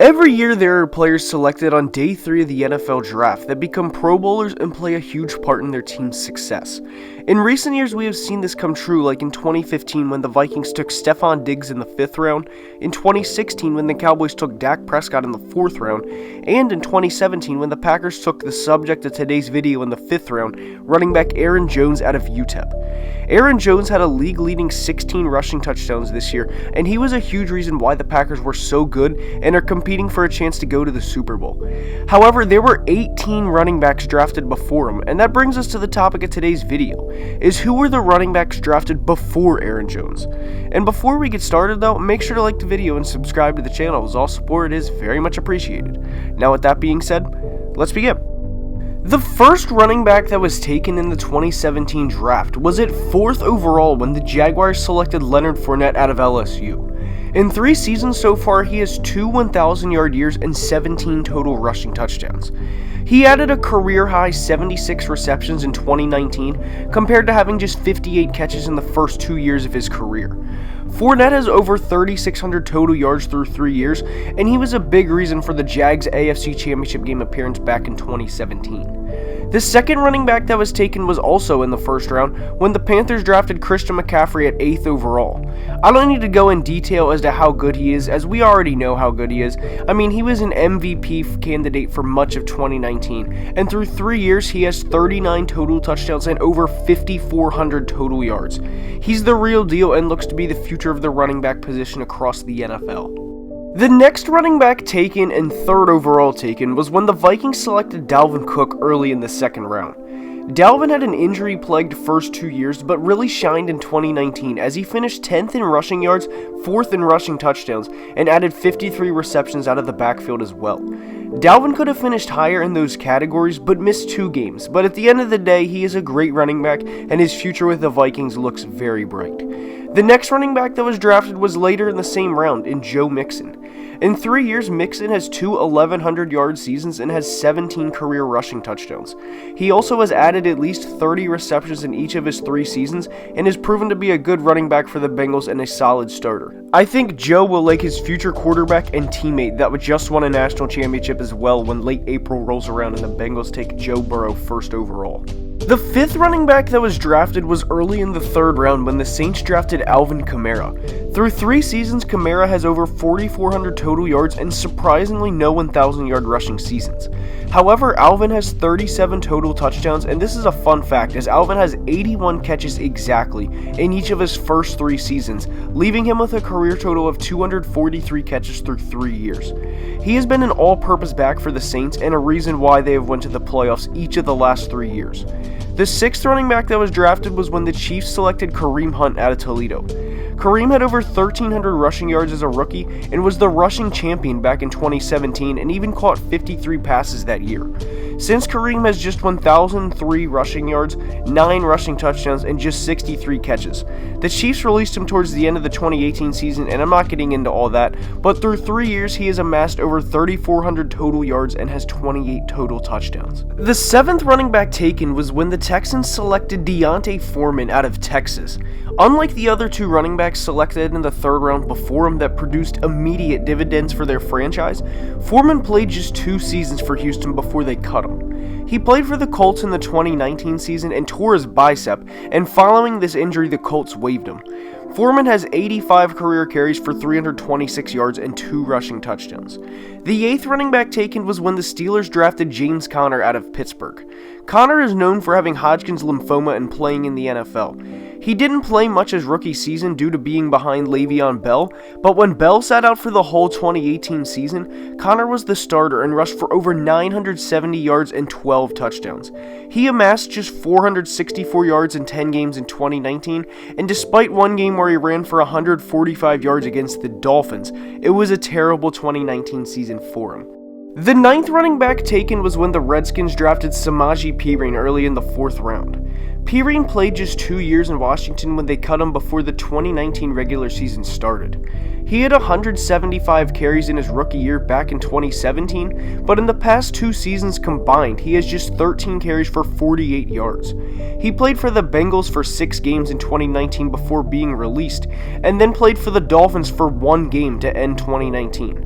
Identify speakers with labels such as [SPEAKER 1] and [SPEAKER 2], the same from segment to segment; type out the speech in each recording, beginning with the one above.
[SPEAKER 1] Every year there are players selected on day 3 of the NFL draft that become Pro Bowlers and play a huge part in their team's success. In recent years we have seen this come true, like in 2015 when the Vikings took Stefon Diggs in the 5th round, in 2016 when the Cowboys took Dak Prescott in the 4th round, and in 2017 when the Packers took the subject of today's video in the 5th round, running back Aaron Jones out of UTEP. Aaron Jones had a league-leading 16 rushing touchdowns this year, and he was a huge reason why the Packers were so good and are competing for a chance to go to the Super Bowl. However, there were 18 running backs drafted before him, and that brings us to the topic of today's video, is who were the running backs drafted before Aaron Jones? And before we get started though, make sure to like the video and subscribe to the channel, as all support is very much appreciated. Now with that being said, let's begin. The first running back that was taken in the 2017 draft was at 4th overall when the Jaguars selected Leonard Fournette out of LSU. In 3 seasons so far, he has 2 1,000-yard years and 17 total rushing touchdowns. He added a career-high 76 receptions in 2019, compared to having just 58 catches in the first 2 years of his career. Fournette has over 3,600 total yards through 3 years, and he was a big reason for the Jags' AFC Championship game appearance back in 2017. The second running back that was taken was also in the 1st round when the Panthers drafted Christian McCaffrey at 8th overall. I don't need to go in detail as to how good he is, as we already know how good he is. I mean, he was an MVP candidate for much of 2019, and through 3 years he has 39 total touchdowns and over 5,400 total yards. He's the real deal and looks to be the future of the running back position across the NFL. The next running back taken and 3rd overall taken was when the Vikings selected Dalvin Cook early in the 2nd round. Dalvin had an injury-plagued first 2 years, but really shined in 2019 as he finished 10th in rushing yards, 4th in rushing touchdowns, and added 53 receptions out of the backfield as well. Dalvin could have finished higher in those categories, but missed 2 games, but at the end of the day, he is a great running back, and his future with the Vikings looks very bright. The next running back that was drafted was later in the same round, in Joe Mixon. In 3 years, Mixon has 2 1,100-yard seasons and has 17 career rushing touchdowns. He also has added at least 30 receptions in each of his 3 seasons and has proven to be a good running back for the Bengals and a solid starter. I think Joe will like his future quarterback and teammate that just won a national championship as well when late April rolls around and the Bengals take Joe Burrow 1st overall. The 5th running back that was drafted was early in the 3rd round when the Saints drafted Alvin Kamara. Through 3 seasons, Kamara has over 4,400 total yards and surprisingly no 1,000-yard rushing seasons. However, Alvin has 37 total touchdowns, and this is a fun fact as Alvin has 81 catches exactly in each of his first 3 seasons, leaving him with a career total of 243 catches through 3 years. He has been an all-purpose back for the Saints and a reason why they have went to the playoffs each of the last 3 years. The 6th running back that was drafted was when the Chiefs selected Kareem Hunt out of Toledo. Kareem had over 1,300 rushing yards as a rookie and was the rushing champion back in 2017 and even caught 53 passes that year. Since Kareem has just 1,003 rushing yards, 9 rushing touchdowns, and just 63 catches. The Chiefs released him towards the end of the 2018 season, and I'm not getting into all that, but through 3 years he has amassed over 3,400 total yards and has 28 total touchdowns. The 7th running back taken was when the Texans selected Foreman out of Texas. Unlike the other 2 running backs selected in the 3rd round before him that produced immediate dividends for their franchise, Foreman played just 2 seasons for Houston before they cut him. He played for the Colts in the 2019 season and tore his bicep, and following this injury the Colts waived him. Foreman has 85 career carries for 326 yards and 2 rushing touchdowns. The 8th running back taken was when the Steelers drafted James Conner out of Pittsburgh. Conner is known for having Hodgkin's lymphoma and playing in the NFL. He didn't play much his rookie season due to being behind Le'Veon Bell, but when Bell sat out for the whole 2018 season, Conner was the starter and rushed for over 970 yards and 12 touchdowns. He amassed just 464 yards in 10 games in 2019, and despite one game where he ran for 145 yards against the Dolphins, it was a terrible 2019 season for him. The 9th running back taken was when the Redskins drafted Samaje Perine early in the 4th round. Perine played just 2 years in Washington when they cut him before the 2019 regular season started. He had 175 carries in his rookie year back in 2017, but in the past 2 seasons combined, he has just 13 carries for 48 yards. He played for the Bengals for 6 games in 2019 before being released, and then played for the Dolphins for 1 game to end 2019.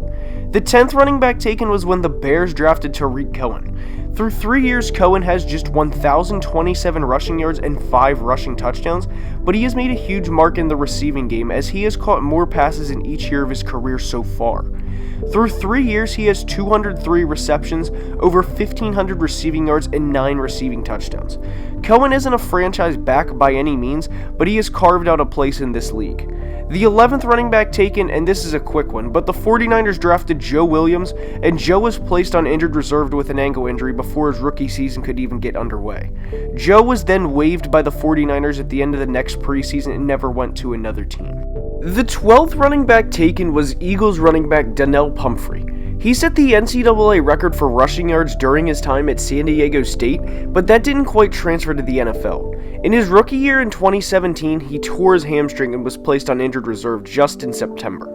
[SPEAKER 1] The 10th running back taken was when the Bears drafted Tarik Cohen. Through 3 years, Cohen has just 1,027 rushing yards and 5 rushing touchdowns, but he has made a huge mark in the receiving game as he has caught more passes in each year of his career so far. Through 3 years, he has 203 receptions, over 1,500 receiving yards, and 9 receiving touchdowns. Cohen isn't a franchise back by any means, but he has carved out a place in this league. The 11th running back taken, and this is a quick one, but the 49ers drafted Joe Williams, and Joe was placed on injured reserve with an ankle injury before his rookie season could even get underway. Joe was then waived by the 49ers at the end of the next preseason and never went to another team. The 12th running back taken was Eagles running back Donnell Pumphrey. He set the NCAA record for rushing yards during his time at San Diego State, but that didn't quite transfer to the NFL. In his rookie year in 2017, he tore his hamstring and was placed on injured reserve just in September.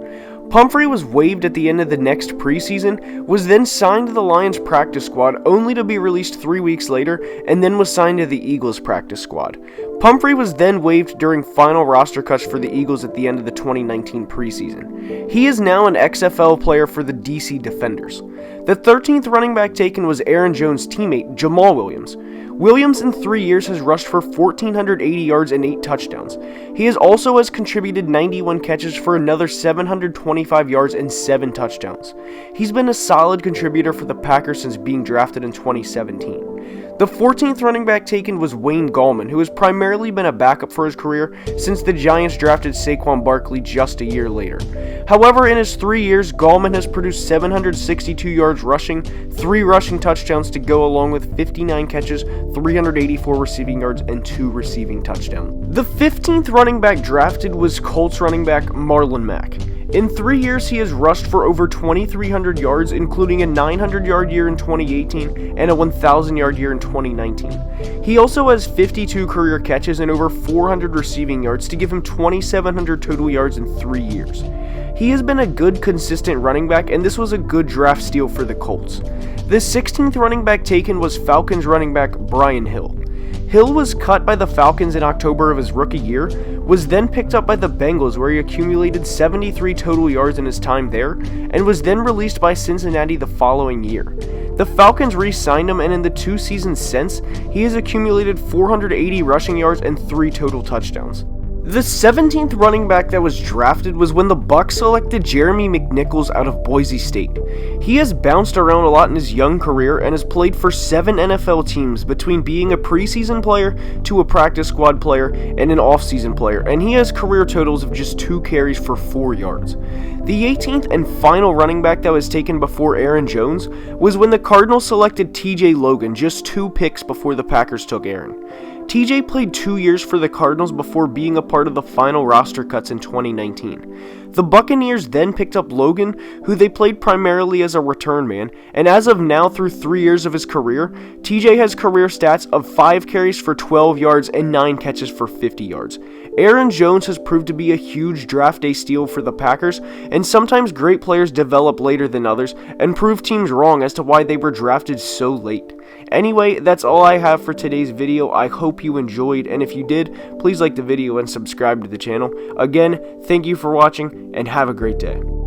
[SPEAKER 1] Pumphrey was waived at the end of the next preseason, was then signed to the Lions practice squad only to be released 3 weeks later, and then was signed to the Eagles practice squad. Pumphrey was then waived during final roster cuts for the Eagles at the end of the 2019 preseason. He is now an XFL player for the DC Defenders. The 13th running back taken was Aaron Jones' teammate, Jamal Williams. Williams in 3 years has rushed for 1,480 yards and 8 touchdowns. He also has contributed 91 catches for another 725 yards and 7 touchdowns. He's been a solid contributor for the Packers since being drafted in 2017. The 14th running back taken was Wayne Gulman, who has primarily been a backup for his career since the Giants drafted Saquon Barkley just a year later. However, in his 3 years, Gulman has produced 762 yards rushing, 3 rushing touchdowns to go along with 59 catches, 384 receiving yards, and 2 receiving touchdowns. The 15th running back drafted was Colts running back Marlin Mack. In 3 years, he has rushed for over 2,300 yards, including a 900-yard year in 2018 and a 1,000-yard year in 2019. He also has 52 career catches and over 400 receiving yards to give him 2,700 total yards in 3 years. He has been a good, consistent running back, and this was a good draft steal for the Colts. The 16th running back taken was Falcons running back Brian Hill. Hill was cut by the Falcons in October of his rookie year, was then picked up by the Bengals where he accumulated 73 total yards in his time there, and was then released by Cincinnati the following year. The Falcons re-signed him, and in the 2 seasons since, he has accumulated 480 rushing yards and 3 total touchdowns. The 17th running back that was drafted was when the Bucs selected Jeremy McNichols out of Boise State. He has bounced around a lot in his young career and has played for 7 NFL teams between being a preseason player to a practice squad player and an offseason player, and he has career totals of just 2 carries for 4 yards. The 18th and final running back that was taken before Aaron Jones was when the Cardinals selected TJ Logan just 2 picks before the Packers took Aaron. TJ played 2 years for the Cardinals before being a part of the final roster cuts in 2019. The Buccaneers then picked up Logan, who they played primarily as a return man, and as of now, through 3 years of his career, TJ has career stats of 5 carries for 12 yards and 9 catches for 50 yards. Aaron Jones has proved to be a huge draft day steal for the Packers, and sometimes great players develop later than others and prove teams wrong as to why they were drafted so late. Anyway, that's all I have for today's video. I hope you enjoyed, and if you did, please like the video and subscribe to the channel. Again, thank you for watching, and have a great day.